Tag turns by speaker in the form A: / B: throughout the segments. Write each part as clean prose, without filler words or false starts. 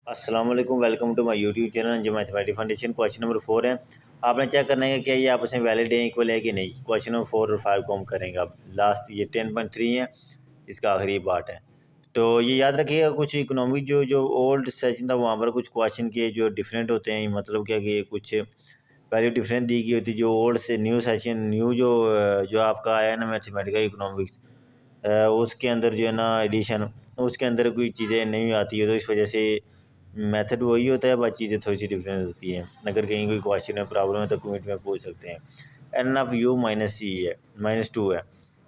A: अस्सलाम वालेकुम, welcome to my YouTube channel जो मैथमेटिक्स फाउंडेशन। क्वेश्चन नंबर 4 है। आपने चेक करना है कि क्या ये आपस में वैलिड है, इक्वल है कि नहीं। क्वेश्चन नंबर 4 और 5 को हम करेंगे अब लास्ट, ये 10.3 है, इसका आखिरी पार्ट है। तो ये याद रखिएगा, कुछ इकोनॉमिक जो जो ओल्ड सेशन था वहाँ पर कुछ क्वेश्चन के जो डिफरेंट होते हैं, मतलब क्या कि कुछ वैल्यू डिफरेंट दी गई होती है। जो ओल्ड से न्यू सेशन, न्यू जो आपका आया है ना मैथमेटिकल इकोनॉमिक्स, उसके अंदर जो है ना एडिशन, उसके अंदर कोई चीज़ें नहीं आती है, तो इस वजह से मेथड वही होता है, बस चीज़ें थोड़ी सी डिफरेंस होती हैं। अगर कहीं कोई क्वेश्चन में प्रॉब्लम है तो कमेंट में पूछ सकते हैं। एन ऑफ यू माइनस सी है, -2 है,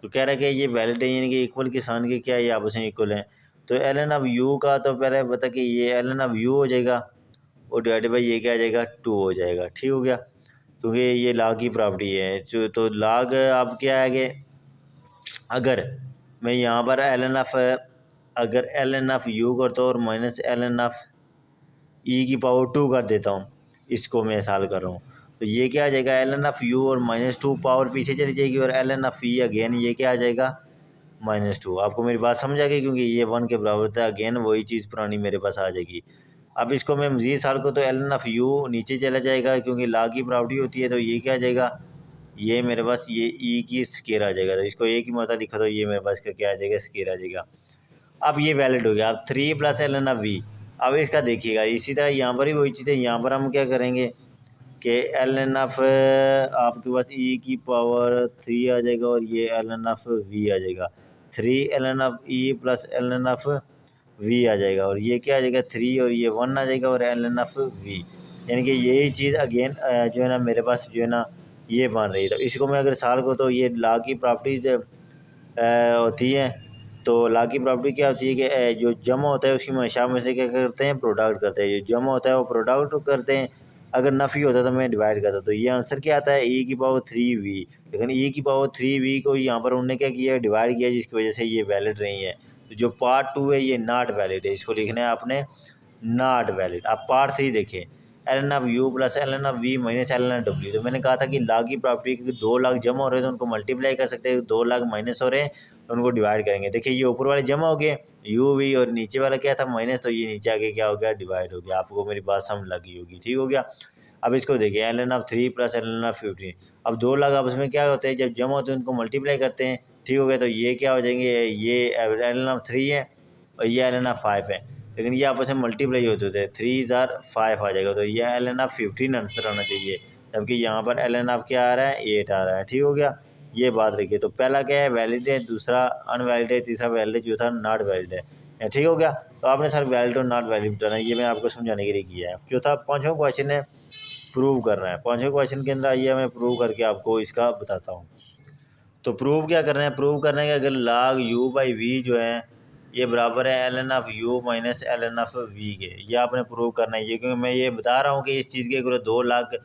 A: तो कह रहा है कि ये वैलिड है, यानी कि इक्वल के सान के क्या ये आपस में इक्वल हैं। तो एल एन ऑफ यू का तो पहले बता कि ये एल एन ऑफ यू हो जाएगा और डिवाइड बाई ये क्या आ जाएगा, 2 हो जाएगा। ठीक हो गया, क्योंकि ये लाग की प्रॉपर्टी है। तो लाग अब क्या है कि अगर मैं यहाँ पर एल एन ऑफ, अगर एल एन ऑफ यू करता हूँ और माइनस एल एन ऑफ ई की पावर 2 कर देता हूँ, इसको मैं साल कर रहा हूँ, तो ये क्या आ जाएगा, एल एन ऑफ यू और -2 पावर पीछे चली जाएगी और L N of e again ये क्या आ जाएगा, -2। आपको मेरी बात समझ आ गई, क्योंकि ये 1 के बराबर था। अगेन वही चीज़ पुरानी मेरे पास आ जाएगी। अब इसको मैं मज़ीद साल को, तो एल एन ऑफ यू नीचे चला जाएगा, क्योंकि ला की प्रॉपर्टी होती है। तो ये क्या आ जाएगा, ये मेरे पास ये ई की स्केयर आ जाएगा। तो इसको एक ही मतलब लिखा, तो ये मेरे पास क्या आ जाएगा, स्केयर आ जाएगा। अब ये वैलिड हो गया। अब 3 + एल एन ऑफ वी। अब इसका देखिएगा, इसी तरह यहाँ पर ही वही चीज़ है। यहाँ पर हम क्या करेंगे कि एल एन ऑफ आपके पास ई की पावर 3 आ जाएगा और ये एल एन ऑफ वी आ जाएगा। 3 L N of E plus L N of V आ जाएगा, और ये क्या आ जाएगा, 3 और ये 1 आ जाएगा और एल एन ऑफ वी। यानी कि यही चीज़ अगेन जो है ना मेरे पास जो है ना ये बन रही है। तो इसको मैं अगर साल को, तो ये ला की प्रॉपर्टीज होती हैं। तो ला की प्रॉपर्टी क्या होती है कि जो जमा होता है उसकी मंशा में से क्या करते हैं, प्रोडक्ट करते हैं। जो जमा होता है वो प्रोडक्ट करते हैं, अगर नफ़ी होता है तो मैं डिवाइड करता। तो ये आंसर क्या आता है, ई की पावर 3v। लेकिन ई की पावर 3v को यहाँ पर उन्होंने क्या किया, डिवाइड किया, जिसकी वजह से ये वैलिड रही है। तो जो पार्ट 2 है ये नॉट वैलिड है, इसको लिखना है आपने नॉट वैलिड। आप पार्ट 3 देखें, L N of u plus L N of v minus L N of डब्ल्यू। तो मैंने कहा था कि लाग की प्रॉपर्टी, क्योंकि 2 लाख जमा हो रहे हैं तो उनको मल्टीप्लाई कर सकते हैं, 2 लाख माइनस हो रहे हैं तो उनको डिवाइड करेंगे। देखिए ये ऊपर वाले जमा हो गए यू वी, और नीचे वाला क्या था, माइनस, तो ये नीचे आके क्या हो गया, डिवाइड हो गया। आपको मेरी बात समझ लगी होगी, ठीक हो गया। अब इसको देखिए, L N of 3 + L N of 15। अब 2 लाख आपस में क्या होते हैं, जब जमा होते हैं उनको मल्टीप्लाई करते हैं, ठीक हो गया। तो ये क्या हो जाएंगे, ये एल एन ऑफ 3 है और ये एल एन ऑफ 5 है, लेकिन ये आपस में मल्टीप्लाई होते थे, 3 * 5 आ जाएगा। तो ये एल एन ऑफ 15 आंसर आना चाहिए, जबकि यहाँ पर एल एन ऑफ क्या आ रहा है, 8 आ रहा है। ठीक हो गया, ये बात रखिए। तो पहला क्या है, वैलिड है, दूसरा अनवैलिड है, तीसरा वैलिड है, चौथा नॉट वैलिड है। ठीक हो गया। तो आपने सर वैलिड और नॉट वैलिड बताना है, ये मैं आपको समझाने के लिए किया है। चौथा, पाँचवां क्वेश्चन है, प्रूव करना है। पाँचवें क्वेश्चन के अंदर आइए, मैं प्रूव करके आपको इसका बताता हूँ। तो प्रूव क्या करना है, प्रूव करना है कि अगर लाग यू बाई वी जो है ये बराबर है L N of u minus L N of v के, ये आपने प्रूव करना है। ये क्योंकि मैं ये बता रहा हूँ कि इस चीज़ के अगर 2 लाख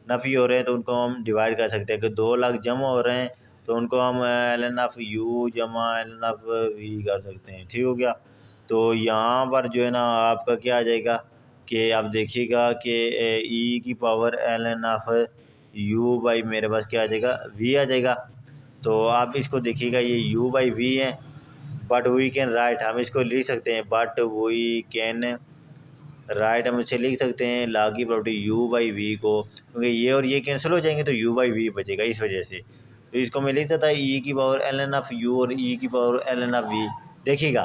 A: नफ़ी हो रहे हैं तो उनको हम डिवाइड कर सकते हैं। अगर 2 लाख जमा हो रहे हैं तो उनको हम एल एन ऑफ यू जमा एल एन ऑफ वी कर सकते हैं। ठीक हो गया। तो यहाँ पर जो है ना आपका क्या आ जाएगा कि आप देखिएगा कि ई की power L N of you by मेरे पास क्या आ जाएगा, वी आ जाएगा। तो आप इसको देखिएगा, ये u बाई वी है, बट वी कैन राइट, हम इसको लिख सकते हैं, बट वी कैन राइट, हम इसे लिख सकते हैं ला की प्रॉपर्टी u बाई वी को, क्योंकि ये और ये कैंसिल हो जाएंगे तो u बाई वी बचेगा, इस वजह से। तो इसको मैं लिख सकता ई की power L N of u और ई की power L N of v. देखिएगा,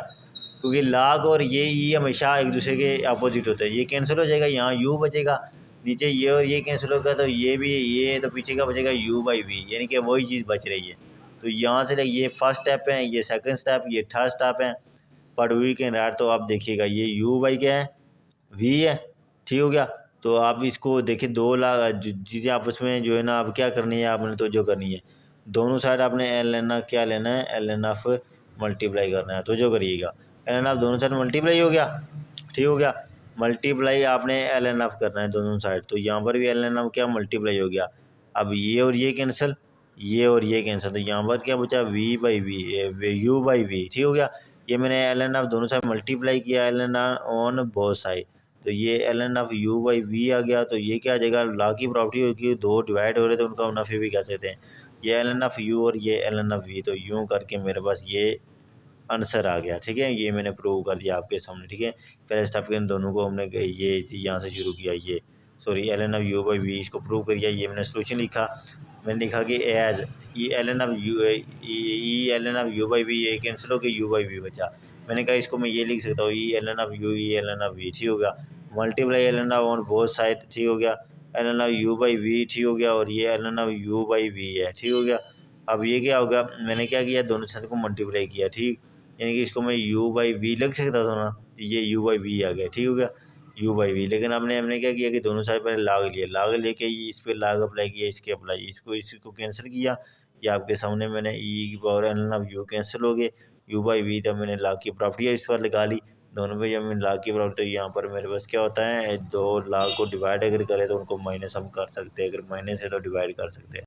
A: क्योंकि लाग और ये ई हमेशा एक दूसरे के अपोजिट होते हैं, ये कैंसिल हो जाएगा, यहाँ u बचेगा, नीचे ये और ये कैंसिल होगा तो ये भी, ये तो पीछे का बचेगा u बाई वी, यानी कि वही चीज़ बच रही है। तो यहाँ से ये फर्स्ट स्टेप है, ये सेकंड स्टेप, ये थर्ड स्टेप है, बट वी कैन राइट। तो आप देखिएगा ये u बाई क्या है, वी है। ठीक हो गया। तो आप इसको देखिए, 2 लाख चीज़ें आपस में जो है ना, आप क्या करनी है, आपने तो जो करनी है, दोनों साइड आपने एल एन क्या लेना है, एल एन ऑफ मल्टीप्लाई करना है। तो जो करिएगा, एल एन ऑफ दोनों साइड मल्टीप्लाई हो गया। ठीक हो गया, मल्टीप्लाई आपने एल एन ऑफ करना है दोनों साइड। तो यहाँ पर भी एल एन ऑफ क्या मल्टीप्लाई हो गया। अब ये और ये कैंसिल, ये और ये कैंसिल, तो यहाँ पर क्या बचा, V by V, U by we. ठीक हो गया। ये मैंने एल एन ऑफ दोनों साइड मल्टीप्लाई किया, L N on both side. तो ये L N of you by V आ गया। तो ये क्या आ जाएगा, ला की प्रॉपर्टी होगी, 2 डिवाइड हो रहे थे उनका नफ़ी भी कह सकते हैं। ये एल एन ऑफ यू और ये एल एन ऑफ वी, तो यूँ करके मेरे पास ये आंसर आ गया। ठीक है, ये मैंने प्रूव कर दिया आपके सामने। ठीक है, पहले स्टेप के इन दोनों को हमने ये यहाँ से शुरू किया, ये sorry ln of u by v इसको प्रूव कर दिया। ये मैंने सोल्यूशन लिखा, मैंने लिखा कि as e ln of u by v ये कैंसिल हो गया, u बाई वी बचा। मैंने कहा इसको मैं ये लिख सकता हूँ e ln of u e ln of v, ठीक हो गया। Multiply ln of both side, ठीक हो गया। ln of u by we, ठीक हो गया। और ये ln of u by v है, ठीक हो गया। अब ये क्या होगा, मैंने क्या किया, दोनों साइड को मल्टीप्लाई किया, ठीक। यानी कि इसको मैं u बाई वी लग सकता था ना, तो ये u बाई वी आ गया, ठीक हो गया, u बाई वी। लेकिन हमने क्या किया कि दोनों साइड पहले लाग लिया, लाग लेके ये इस पर लाग अप्लाई किया, इसके अप्लाई, इसको कैंसिल किया। ये आपके सामने मैंने ई की power ln of u cancel हो गए, u बाई वी। तब मैंने लाग की प्रॉपर्टी इस पर लगा ली दोनों पे। जब मैंने लाग की प्रॉपर्टी, तो यहाँ पर मेरे पास क्या होता है, दो लाग को डिवाइड अगर करें तो उनको माइनस हम कर सकते हैं, अगर माइनस है तो डिवाइड कर सकते हैं।